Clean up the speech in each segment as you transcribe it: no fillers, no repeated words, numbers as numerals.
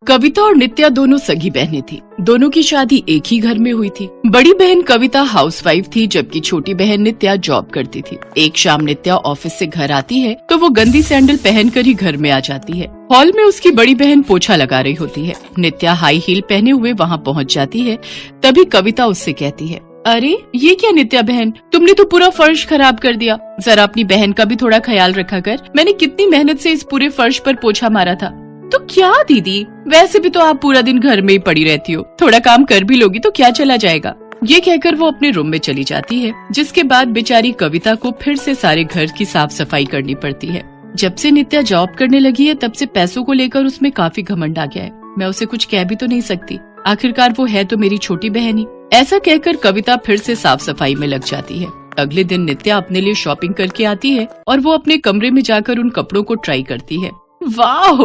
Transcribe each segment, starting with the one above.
कविता और नित्या दोनों सगी बहनें थी। दोनों की शादी एक ही घर में हुई थी। बड़ी बहन कविता हाउसवाइफ थी, जबकि छोटी बहन नित्या जॉब करती थी। एक शाम नित्या ऑफिस से घर आती है तो वो गंदी सैंडल पहनकर ही घर में आ जाती है। हॉल में उसकी बड़ी बहन पोछा लगा रही होती है। नित्या हाई हील पहने हुए वहाँ पहुँच जाती है। तभी कविता उससे कहती है, अरे ये क्या नित्या बहन, तुमने तो पूरा फर्श खराब कर दिया। जरा अपनी बहन का भी थोड़ा ख्याल रखा कर। मैंने कितनी मेहनत से इस पूरे फर्श पर पोछा मारा था। तो क्या दीदी, वैसे भी तो आप पूरा दिन घर में ही पड़ी रहती हो, थोड़ा काम कर भी लोगी तो क्या चला जाएगा। ये कहकर वो अपने रूम में चली जाती है। जिसके बाद बेचारी कविता को फिर से सारे घर की साफ सफाई करनी पड़ती है। जब से नित्या जॉब करने लगी है तब से पैसों को लेकर उसमें काफी घमंड आ गया है। मैं उसे कुछ कह भी तो नहीं सकती, आखिरकार वो है तो मेरी छोटी बहन ही। ऐसा कहकर कविता फिर से साफ सफाई में लग जाती है। अगले दिन नित्या अपने लिए शॉपिंग करके आती है और वो अपने कमरे में जाकर उन कपड़ों को ट्राई करती है। वाह,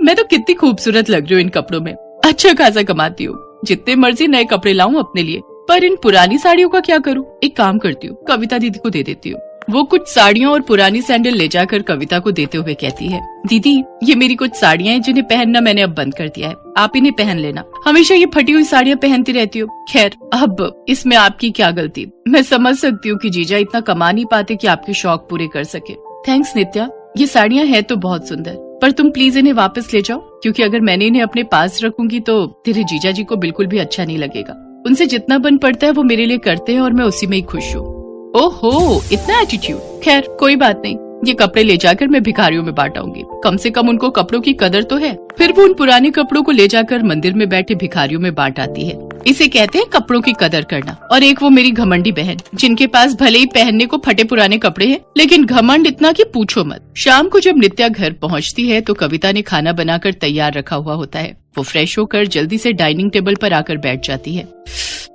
मैं तो कितनी खूबसूरत लग रही हूँ इन कपड़ों में। अच्छा खासा कमाती हूँ, जितने मर्जी नए कपड़े लाऊं अपने लिए, पर इन पुरानी साड़ियों का क्या करूँ। एक काम करती हूँ, कविता दीदी को दे देती हूँ। वो कुछ साड़ियाँ और पुरानी सैंडल ले जाकर कविता को देते हुए कहती है, दीदी ये मेरी कुछ साड़ियाँ हैं जिन्हें पहनना मैंने अब बंद कर दिया है, आप इन्हें पहन लेना। हमेशा ये फटी हुई साड़ियाँ पहनती रहती हो। खैर अब इसमें आपकी क्या गलती। मैं समझ सकती हूँ कि जीजा इतना कमा नहीं पाते कि आपके शौक पूरे कर सके। थैंक्स नित्या, ये साड़ियाँ है तो बहुत सुंदर, पर तुम प्लीज इन्हें वापस ले जाओ, क्योंकि अगर मैंने इन्हें अपने पास रखूंगी तो तेरे जीजा जी को बिल्कुल भी अच्छा नहीं लगेगा। उनसे जितना बन पड़ता है वो मेरे लिए करते हैं और मैं उसी में ही खुश हूँ। ओहो, इतना एटीट्यूड। खैर कोई बात नहीं, ये कपड़े ले जाकर मैं भिखारियों में बांटाऊंगी, कम से कम उनको कपड़ों की कदर तो है। फिर वो उन पुराने कपड़ों को ले जाकर मंदिर में बैठे भिखारियों में बांट आती है। इसे कहते हैं कपड़ों की कदर करना। और एक वो मेरी घमंडी बहन, जिनके पास भले ही पहनने को फटे पुराने कपड़े हैं, लेकिन घमंड इतना कि पूछो मत। शाम को जब नित्या घर पहुंचती है तो कविता ने खाना बनाकर तैयार रखा हुआ होता है। वो फ्रेश होकर जल्दी से डाइनिंग टेबल पर आकर बैठ जाती है।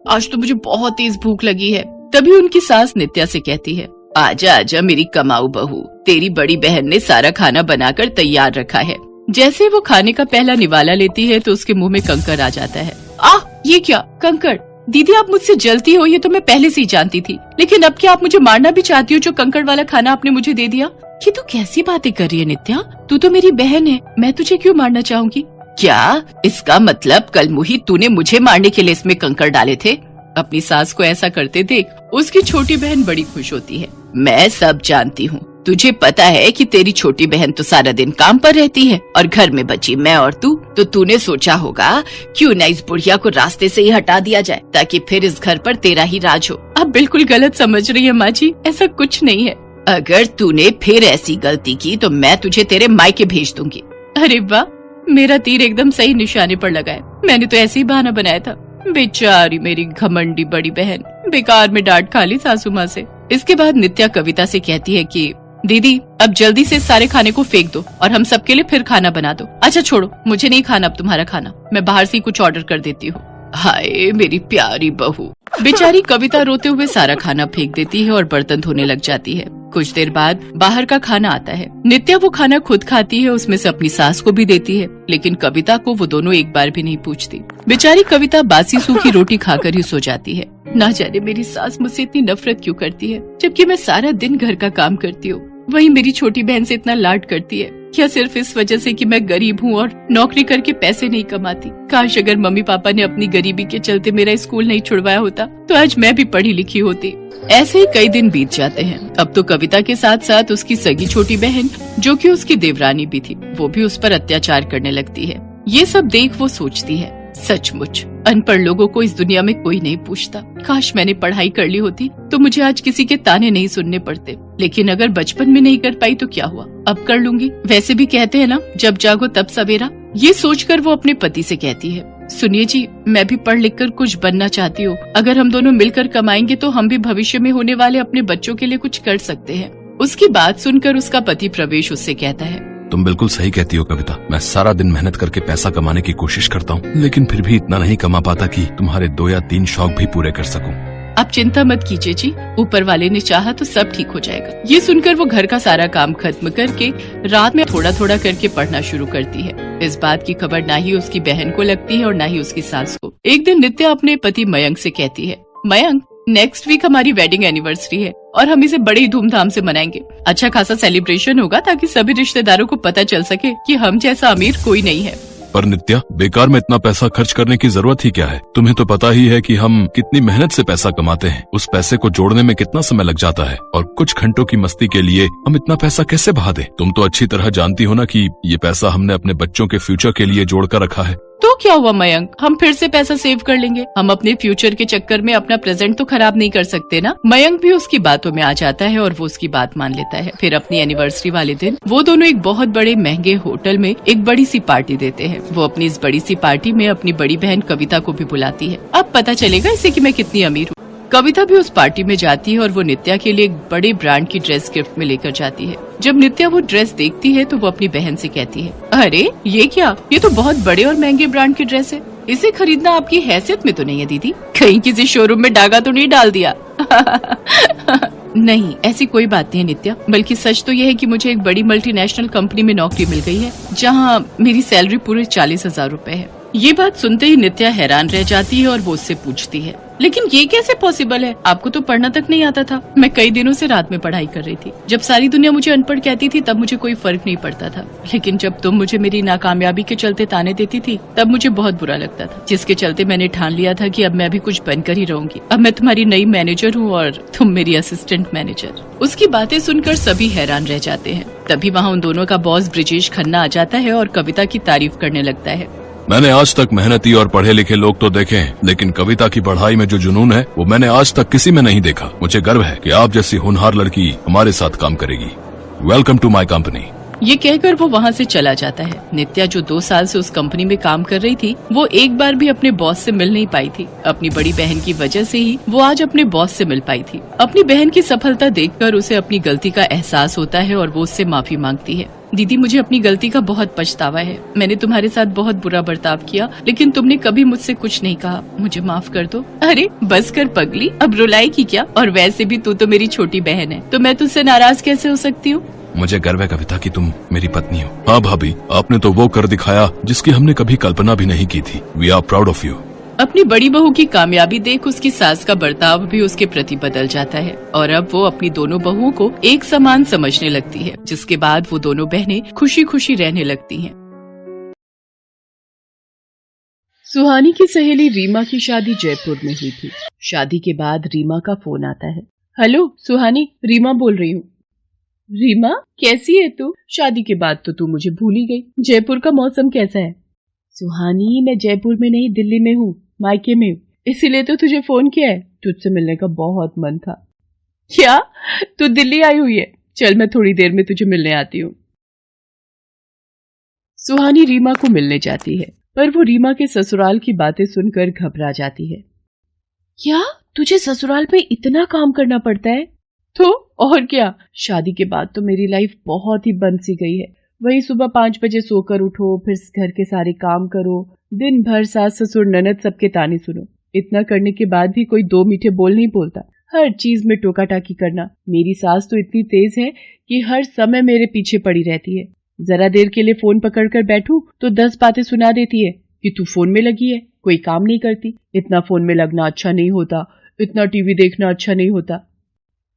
आज तो मुझे बहुत तेज भूख लगी है। तभी उनकी सास नित्या से कहती है, आजा आजा मेरी कमाऊ बहू, तेरी बड़ी बहन ने सारा खाना बनाकर तैयार रखा है। जैसे वो खाने का पहला निवाला लेती है तो उसके मुंह में कंकड़ आ जाता है। ये क्या कंकड़? दीदी आप मुझसे जलती हो, ये तो मैं पहले से ही जानती थी, लेकिन अब क्या आप मुझे मारना भी चाहती हो जो कंकड़ वाला खाना आपने मुझे दे दिया? ये तो कैसी बातें कर रही है नित्या, तू तो मेरी बहन है, मैं तुझे क्यों मारना चाहूंगी? क्या इसका मतलब कल मुही तूने मुझे मारने के लिए इसमें कंकड़ डाले थे? अपनी सास को ऐसा करते देख उसकी छोटी बहन बड़ी खुश होती है। मैं सब जानती हूँ, तुझे पता है कि तेरी छोटी बहन तो सारा दिन काम पर रहती है और घर में बची मैं और तू, तो तूने सोचा होगा क्यों न इस बुढ़िया को रास्ते से ही हटा दिया जाए ताकि फिर इस घर पर तेरा ही राज हो। आप बिल्कुल गलत समझ रही है माँ जी, ऐसा कुछ नहीं है। अगर तूने फिर ऐसी गलती की तो मैं तुझे तेरे मायके भेज दूंगी। अरे वाह, मेरा तीर एकदम सही निशाने पर लगा है। मैंने तो ऐसे ही बहाना बनाया था। बेचारी मेरी घमंडी बड़ी बहन, बेकार में डांट खा ली सासू माँ से। इसके बाद नित्या कविता से कहती है कि दीदी अब जल्दी से सारे खाने को फेंक दो और हम सबके लिए फिर खाना बना दो। अच्छा छोड़ो, मुझे नहीं खाना अब तुम्हारा खाना, मैं बाहर से ही कुछ ऑर्डर कर देती हूँ। हाय मेरी प्यारी बहू। बेचारी कविता रोते हुए सारा खाना फेंक देती है और बर्तन धोने लग जाती है। कुछ देर बाद बाहर का खाना आता है। नित्या वो खाना खुद खाती है, उसमें से अपनी सास को भी देती है, लेकिन कविता को वो दोनों एक बार भी नहीं पूछती। बेचारी कविता बासी सूखी रोटी खाकर ही सो जाती है। ना जाने मेरी सास मुझसे इतनी नफरत क्यों करती है, जबकि मैं सारा दिन घर का काम करती हूँ। वही मेरी छोटी बहन से इतना लाड करती है। क्या सिर्फ इस वजह से कि मैं गरीब हूँ और नौकरी करके पैसे नहीं कमाती? काश अगर मम्मी पापा ने अपनी गरीबी के चलते मेरा स्कूल नहीं छुड़वाया होता तो आज मैं भी पढ़ी लिखी होती। ऐसे ही कई दिन बीत जाते हैं। अब तो कविता के साथ साथ उसकी सगी छोटी बहन, जो कि उसकी देवरानी भी थी, वो भी उस पर अत्याचार करने लगती है। ये सब देख वो सोचती है, सचमुच अनपढ़ लोगों को इस दुनिया में कोई नहीं पूछता। काश मैंने पढ़ाई कर ली होती तो मुझे आज किसी के ताने नहीं सुनने पड़ते। लेकिन अगर बचपन में नहीं कर पाई तो क्या हुआ, अब कर लूंगी। वैसे भी कहते हैं ना, जब जागो तब सवेरा। ये सोचकर वो अपने पति से कहती है, सुनिए जी, मैं भी पढ़ लिख कर कुछ बनना चाहती हूँ। अगर हम दोनों मिलकर कमाएंगे तो हम भी भविष्य में होने वाले अपने बच्चों के लिए कुछ कर सकते हैं। उसकी बात सुनकर उसका पति प्रवेश उससे कहता है, तुम बिल्कुल सही कहती हो कविता, मैं सारा दिन मेहनत करके पैसा कमाने की कोशिश करता हूँ, लेकिन फिर भी इतना नहीं कमा पाता कि तुम्हारे 2 या 3 शौक भी पूरे कर सकूं। आप चिंता मत कीजिए जी, ऊपर वाले ने चाहा तो सब ठीक हो जाएगा। ये सुनकर वो घर का सारा काम खत्म करके रात में थोड़ा थोड़ा करके पढ़ना शुरू करती है। इस बात की खबर ना ही उसकी बहन को लगती है और ना ही उसकी सास को। एक दिन नित्या अपने पति मयंक से कहती है, मयंक नेक्स्ट वीक हमारी वेडिंग एनिवर्सरी है और हम इसे बड़ी धूमधाम से मनाएंगे। अच्छा खासा सेलिब्रेशन होगा ताकि सभी रिश्तेदारों को पता चल सके कि हम जैसा अमीर कोई नहीं है। पर नित्या, बेकार में इतना पैसा खर्च करने की जरूरत ही क्या है? तुम्हें तो पता ही है कि हम कितनी मेहनत से पैसा कमाते हैं। उस पैसे को जोड़ने में कितना समय लग जाता है, और कुछ घंटों की मस्ती के लिए हम इतना पैसा कैसे बहा दें? तुम तो अच्छी तरह जानती हो ना कि ये पैसा हमने अपने बच्चों के फ्यूचर के लिए जोड़ कर रखा है। तो क्या हुआ मयंक, हम फिर से पैसा सेव कर लेंगे। हम अपने फ्यूचर के चक्कर में अपना प्रेजेंट तो खराब नहीं कर सकते ना। मयंक भी उसकी बातों में आ जाता है और वो उसकी बात मान लेता है। फिर अपनी एनिवर्सरी वाले दिन वो दोनों एक बहुत बड़े महंगे होटल में एक बड़ी सी पार्टी देते हैं। वो अपनी इस बड़ी सी पार्टी में अपनी बड़ी बहन कविता को भी बुलाती है। अब पता चलेगा इसे कि मैं कितनी अमीर हूँ। कविता भी उस पार्टी में जाती है और वो नित्या के लिए एक बड़े ब्रांड की ड्रेस गिफ्ट में लेकर जाती है। जब नित्या वो ड्रेस देखती है तो वो अपनी बहन से कहती है, अरे ये क्या, ये तो बहुत बड़े और महंगे ब्रांड की ड्रेस है। इसे खरीदना आपकी हैसियत में तो नहीं है दीदी? कहीं किसी शोरूम में डागा तो नहीं डाल दिया? नहीं, ऐसी कोई बात नहीं है नित्या, बल्कि सच तो यह है कि मुझे एक बड़ी मल्टीनेशनल कंपनी में नौकरी मिल गई है, जहाँ मेरी सैलरी पूरे 40,000 रूपए है। ये बात सुनते ही नित्या हैरान रह जाती है और वो उससे पूछती है, लेकिन ये कैसे पॉसिबल है? आपको तो पढ़ना तक नहीं आता था। मैं कई दिनों से रात में पढ़ाई कर रही थी। जब सारी दुनिया मुझे अनपढ़ कहती थी तब मुझे कोई फर्क नहीं पड़ता था, लेकिन जब तुम मुझे मेरी नाकामयाबी के चलते ताने देती थी तब मुझे बहुत बुरा लगता था, जिसके चलते मैंने ठान लिया था कि अब मैं भी कुछ बनकर ही रहूंगी। अब मैं तुम्हारी नई मैनेजर हूँ और तुम मेरी असिस्टेंट मैनेजर। उसकी बातें सुनकर सभी हैरान रह जाते हैं। तभी वहाँ उन दोनों का बॉस ब्रिजेश खन्ना आ जाता है और कविता की तारीफ करने लगता है। मैंने आज तक मेहनती और पढ़े लिखे लोग तो देखे हैं, लेकिन कविता की पढ़ाई में जो जुनून है वो मैंने आज तक किसी में नहीं देखा। मुझे गर्व है कि आप जैसी होनहार लड़की हमारे साथ काम करेगी। Welcome to my company. ये कहकर वो वहाँ से चला जाता है। नित्या जो 2 साल से उस कंपनी में काम कर रही थी, वो एक बार भी अपने बॉस से मिल नहीं पाई थी। अपनी बड़ी बहन की वजह से ही वो आज अपने बॉस से मिल पाई थी। अपनी बहन की सफलता देखकर उसे अपनी गलती का एहसास होता है और वो उससे माफी मांगती है। दीदी, मुझे अपनी गलती का बहुत पछतावा है। मैंने तुम्हारे साथ बहुत बुरा बर्ताव किया, लेकिन तुमने कभी मुझसे कुछ नहीं कहा। मुझे माफ कर दो। अरे बस कर पगली, अब रुलाएगी क्या? और वैसे भी तू तो मेरी छोटी बहन है, तो मैं तुझसे नाराज कैसे हो सकती हूँ? मुझे गर्व है कविता कि तुम मेरी पत्नी हो। हाँ भाभी, आपने तो वो कर दिखाया जिसकी हमने कभी कल्पना भी नहीं की थी। We are proud of you. अपनी बड़ी बहू की कामयाबी देख उसकी सास का बर्ताव भी उसके प्रति बदल जाता है और अब वो अपनी दोनों बहुओं को एक समान समझने लगती है, जिसके बाद वो दोनों बहनें खुशी खुशी रहने लगती हैं। सुहानी की सहेली रीमा की शादी जयपुर में हुई थी। शादी के बाद रीमा का फोन आता है। हेलो सुहानी, रीमा बोल रही हूँ। रीमा, कैसी है तू? शादी के बाद तो तू मुझे भूल ही गई। जयपुर का मौसम कैसा है? सुहानी, मैं जयपुर में नहीं, दिल्ली में हूँ, मायके में हूँ, इसीलिए तो तुझे फोन किया है। तुझसे मिलने का बहुत मन था। क्या तू दिल्ली आई हुई है? चल मैं थोड़ी देर में तुझे मिलने आती हूँ। सुहानी रीमा को मिलने जाती है, पर वो रीमा के ससुराल की बातें सुनकर घबरा जाती है। क्या तुझे ससुराल में इतना काम करना पड़ता है? तो और क्या, शादी के बाद तो मेरी लाइफ बहुत ही बंद सी गई है। वही सुबह 5 बजे सोकर उठो, फिर घर के सारे काम करो, दिन भर सास ससुर ननद सबके ताने सुनो। इतना करने के बाद भी कोई 2 मीठे बोल नहीं बोलता। हर चीज में टोका टाकी करना। मेरी सास तो इतनी तेज है कि हर समय मेरे पीछे पड़ी रहती है। जरा देर के लिए फोन पकड़कर बैठूं तो 10 बातें सुना देती है कि तू फोन में लगी है, कोई काम नहीं करती। इतना फोन में लगना अच्छा नहीं होता, इतना टीवी देखना अच्छा नहीं होता।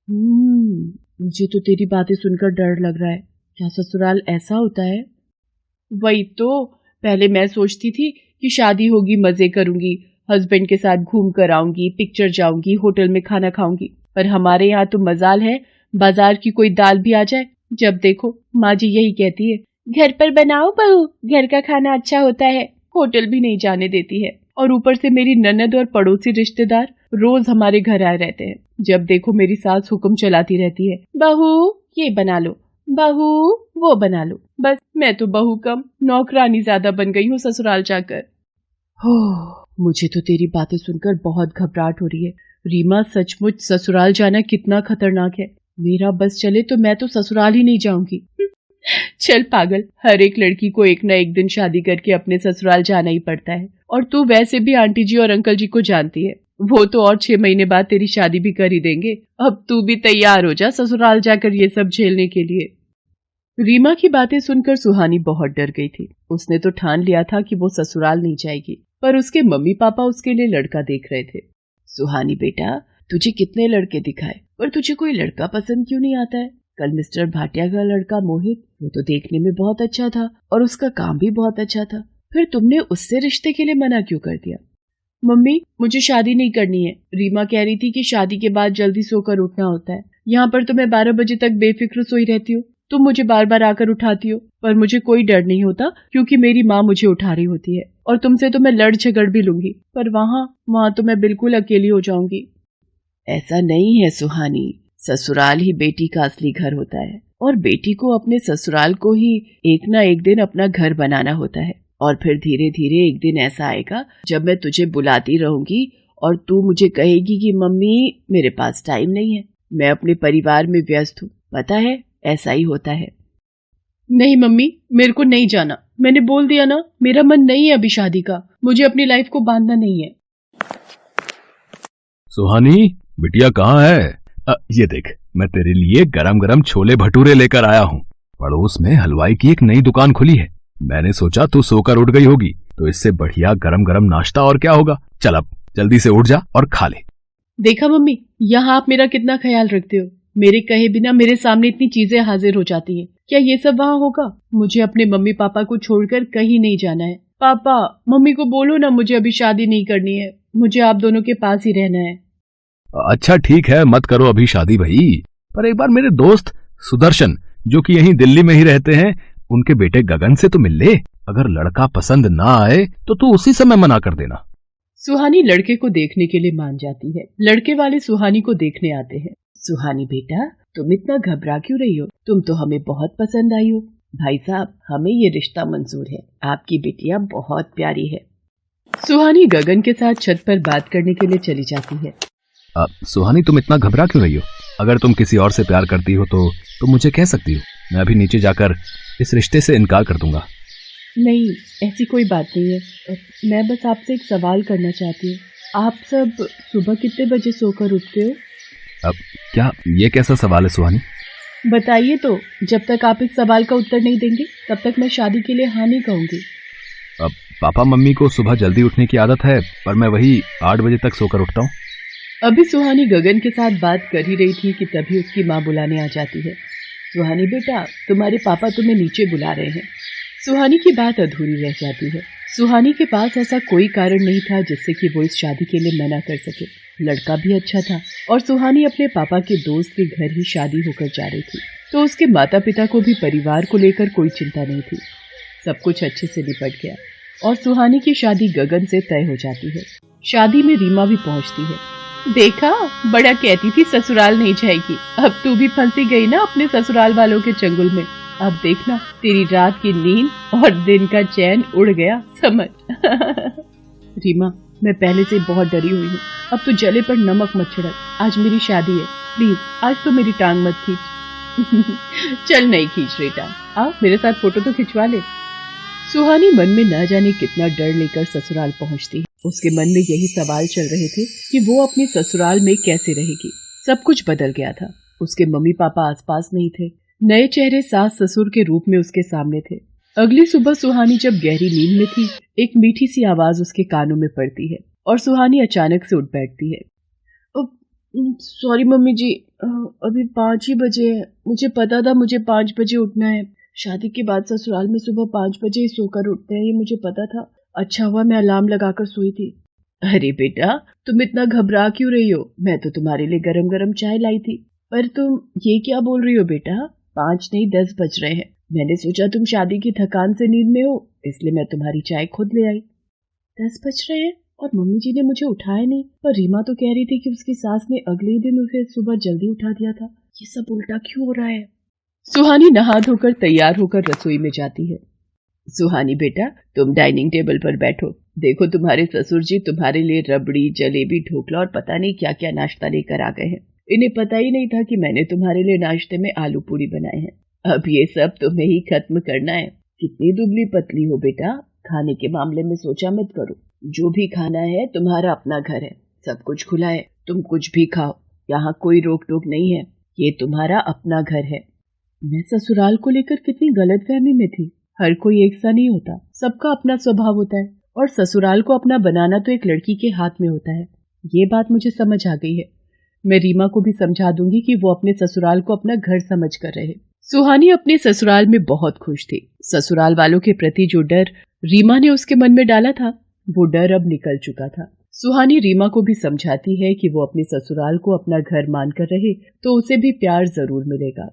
मुझे तो तेरी बातें सुनकर डर लग रहा है। क्या ससुराल ऐसा होता है? वही तो, पहले मैं सोचती थी कि शादी होगी, मजे करूंगी, हस्बैंड के साथ घूम कर आऊंगी, पिक्चर जाऊंगी, होटल में खाना खाऊंगी। पर हमारे यहाँ तो मजाल है, बाजार की कोई दाल भी आ जाए, जब देखो माँ जी यही कहती है, घर पर बनाओ बहू, घर का खाना अच्छा होता है। होटल भी नहीं जाने देती है। और ऊपर से मेरी ननद और पड़ोसी रिश्तेदार रोज हमारे घर आए रहते हैं। जब देखो मेरी सास हुक्म चलाती रहती है, बहू ये बना लो, बहू वो बना लो। बस मैं तो बहू कम नौकरानी ज्यादा बन गई हूँ ससुराल जाकर। मुझे तो तेरी बातें सुनकर बहुत घबराहट हो रही है। रीमा, सचमुच ससुराल जाना कितना खतरनाक है। मेरा बस चले तो मैं तो ससुराल ही नहीं जाऊंगी। चल पागल, हर एक लड़की को एक ना एक दिन शादी करके अपने ससुराल जाना ही पड़ता है। और तू वैसे भी आंटी जी और अंकल जी को जानती है, वो तो और 6 महीने बाद तेरी शादी भी कर ही देंगे। अब तू भी तैयार हो जा ससुराल जाकर ये सब झेलने के लिए। रीमा की बातें सुनकर सुहानी बहुत डर गई थी। उसने तो ठान लिया था कि वो ससुराल नहीं जाएगी, पर उसके मम्मी पापा उसके लिए लड़का देख रहे थे। सुहानी बेटा, तुझे कितने लड़के दिखाए, पर तुझे कोई लड़का पसंद क्यों नहीं आता है? कल मिस्टर भाटिया का लड़का मोहित, वो तो देखने में बहुत अच्छा था और उसका काम भी बहुत अच्छा था, फिर तुमने उससे रिश्ते के लिए मना क्यों कर दिया? मम्मी, मुझे शादी नहीं करनी है। रीमा कह रही थी कि शादी के बाद जल्दी सोकर उठना होता है। यहाँ पर तो मैं 12 बजे तक बेफिक्र सोई रहती हूँ। तुम मुझे बार बार आकर उठाती हो, पर मुझे कोई डर नहीं होता क्योंकि मेरी माँ मुझे उठा रही होती है। और तुमसे तो मैं लड़ झगड़ भी लूंगी, पर वहाँ तो मैं बिल्कुल अकेली हो जाऊंगी। ऐसा नहीं है सुहानी, ससुराल ही बेटी का असली घर होता है और बेटी को अपने ससुराल को ही एक ना एक दिन अपना घर बनाना होता है। और फिर धीरे धीरे एक दिन ऐसा आएगा जब मैं तुझे बुलाती रहूंगी और तू मुझे कहेगी कि मम्मी मेरे पास टाइम नहीं है, मैं अपने परिवार में व्यस्त हूँ। पता है, ऐसा ही होता है। नहीं मम्मी, मेरे को नहीं जाना। मैंने बोल दिया ना, मेरा मन नहीं है अभी शादी का। मुझे अपनी लाइफ को बांधना नहीं है। सुहानी, बिटिया कहाँ है? ये देख, मैं तेरे लिए गरम गरम छोले भटूरे लेकर आया हूँ। पड़ोस में हलवाई की एक नई दुकान खुली है। मैंने सोचा तू सोकर उठ गई होगी, तो इससे बढ़िया गरम गरम नाश्ता और क्या होगा। चल अब जल्दी से उठ जा और खा ले। देखा मम्मी, यहाँ आप मेरा कितना ख्याल रखते हो। मेरे कहे बिना मेरे सामने इतनी चीजें हाजिर हो जाती हैं। क्या ये सब वहाँ होगा? मुझे अपने मम्मी पापा को छोड़कर कहीं नहीं जाना है। पापा, मम्मी को बोलो ना मुझे अभी शादी नहीं करनी है। मुझे आप दोनों के पास ही रहना है। अच्छा ठीक है, मत करो अभी शादी भाई, पर एक बार मेरे दोस्त सुदर्शन, जो कि यहीं दिल्ली में ही रहते हैं, उनके बेटे गगन से तो मिल ले। अगर लड़का पसंद ना आए तो तू उसी समय मना कर देना। सुहानी लड़के को देखने के लिए मान जाती है। लड़के वाले सुहानी को देखने आते हैं। सुहानी बेटा, तुम इतना घबरा क्यों रही हो? तुम तो हमें बहुत पसंद आई हो। भाई साहब, हमें ये रिश्ता मंजूर है। आपकी बिटिया बहुत प्यारी है। सुहानी गगन के साथ छत पर बात करने के लिए चली जाती है। सुहानी, तुम इतना घबरा क्यों रही हो? अगर तुम किसी और से प्यार करती हो तो तुम मुझे कह सकती हो। मैं अभी नीचे जाकर इस रिश्ते से इनकार कर दूंगा। नहीं, ऐसी कोई बात नहीं है। मैं बस आपसे एक सवाल करना चाहती हूँ। आप सब सुबह कितने बजे सोकर उठते हो? अब क्या ये कैसा सवाल है सुहानी? बताइए तो। जब तक आप इस सवाल का उत्तर नहीं देंगे तब तक मैं शादी के लिए हाँ नहीं कहूंगी। अब पापा मम्मी को सुबह जल्दी उठने की आदत है, पर मैं वही 8 बजे तक सोकर उठता हूँ। अभी सुहानी गगन के साथ बात कर ही रही थी कि तभी उसकी माँ बुलाने आ जाती है। सुहानी बेटा, तुम्हारे पापा तुम्हें नीचे बुला रहे हैं। सुहानी की बात अधूरी रह जाती है। सुहानी के पास ऐसा कोई कारण नहीं था जिससे कि वो इस शादी के लिए मना कर सके। लड़का भी अच्छा था और सुहानी अपने पापा के दोस्त के घर ही शादी होकर जा रही थी, तो उसके माता पिता को भी परिवार को लेकर कोई चिंता नहीं थी। सब कुछ अच्छे से निपट गया और सुहानी की शादी गगन से तय हो जाती है। शादी में रीमा भी पहुंचती है। देखा, बड़ा कहती थी ससुराल नहीं जाएगी। अब तू भी फंसी गई ना अपने ससुराल वालों के चंगुल में। अब देखना, तेरी रात की नींद और दिन का चैन उड़ गया, समझ। रीमा, मैं पहले से बहुत डरी हुई हूँ। अब तो जले पर नमक मत छिड़क। आज मेरी शादी है, प्लीज आज तो मेरी टांग मत खींच। चल नहीं खींच रही टांग, आ मेरे साथ फोटो तो खिंचवा ले। सुहानी मन में न जाने कितना डर लेकर ससुराल पहुंचती है। उसके मन में यही सवाल चल रहे थे कि वो अपने ससुराल में कैसे रहेगी। सब कुछ बदल गया था। उसके मम्मी पापा आसपास नहीं थे। नए चेहरे सास ससुर के रूप में उसके सामने थे। अगली सुबह सुहानी जब गहरी नींद में थी, एक मीठी सी आवाज उसके कानों में पड़ती है और सुहानी अचानक से उठ बैठती है। सॉरी मम्मी जी, अभी 5 ही बजे है। मुझे पता था मुझे 5 बजे उठना है। शादी के बाद ससुराल में सुबह 5 बजे ही सोकर उठते हैं, ये मुझे पता था। अच्छा हुआ मैं अलार्म लगाकर सोई थी। अरे बेटा, तुम इतना घबरा क्यों रही हो? मैं तो तुम्हारे लिए गरम गरम चाय लाई थी। पर तुम ये क्या बोल रही हो बेटा? 5 नहीं 10 बज रहे हैं। मैंने सोचा तुम शादी की थकान से नींद में हो, इसलिए मैं तुम्हारी चाय खुद ले आई। 10 बज रहे हैं और मम्मी जी ने मुझे उठाया नहीं। पर रीमा तो कह रही थी कि उसकी सास ने अगले दिन उसे सुबह जल्दी उठा दिया था। ये सब उल्टा क्यों हो रहा है? सुहानी नहा धोकर तैयार होकर रसोई में जाती है। सुहानी बेटा, तुम डाइनिंग टेबल पर बैठो। देखो, तुम्हारे ससुर जी तुम्हारे लिए रबड़ी, जलेबी, ढोकला और पता नहीं क्या क्या नाश्ता लेकर आ गए हैं। इन्हें पता ही नहीं था कि मैंने तुम्हारे लिए नाश्ते में आलू पूरी बनाए हैं। अब ये सब तुम्हें ही खत्म करना है। कितनी दुबली पतली हो बेटा, खाने के मामले में सोचा मत करो। जो भी खाना है तुम्हारा अपना घर है, सब कुछ खुला है, तुम कुछ भी खाओ, यहाँ कोई रोक टोक नहीं है। ये तुम्हारा अपना घर है। मैं ससुराल को लेकर कितनी गलतफहमी में थी। हर कोई एक सा नहीं होता, सबका अपना स्वभाव होता है और ससुराल को अपना बनाना तो एक लड़की के हाथ में होता है। ये बात मुझे समझ आ गई है। मैं रीमा को भी समझा दूंगी कि वो अपने ससुराल को अपना घर समझ कर रहे। सुहानी अपने ससुराल में बहुत खुश थी। ससुराल वालों के प्रति जो डर रीमा ने उसके मन में डाला था, वो डर अब निकल चुका था। सुहानी रीमा को भी समझाती है कि वो अपने ससुराल को अपना घर मानकर रहे तो उसे भी प्यार जरूर मिलेगा।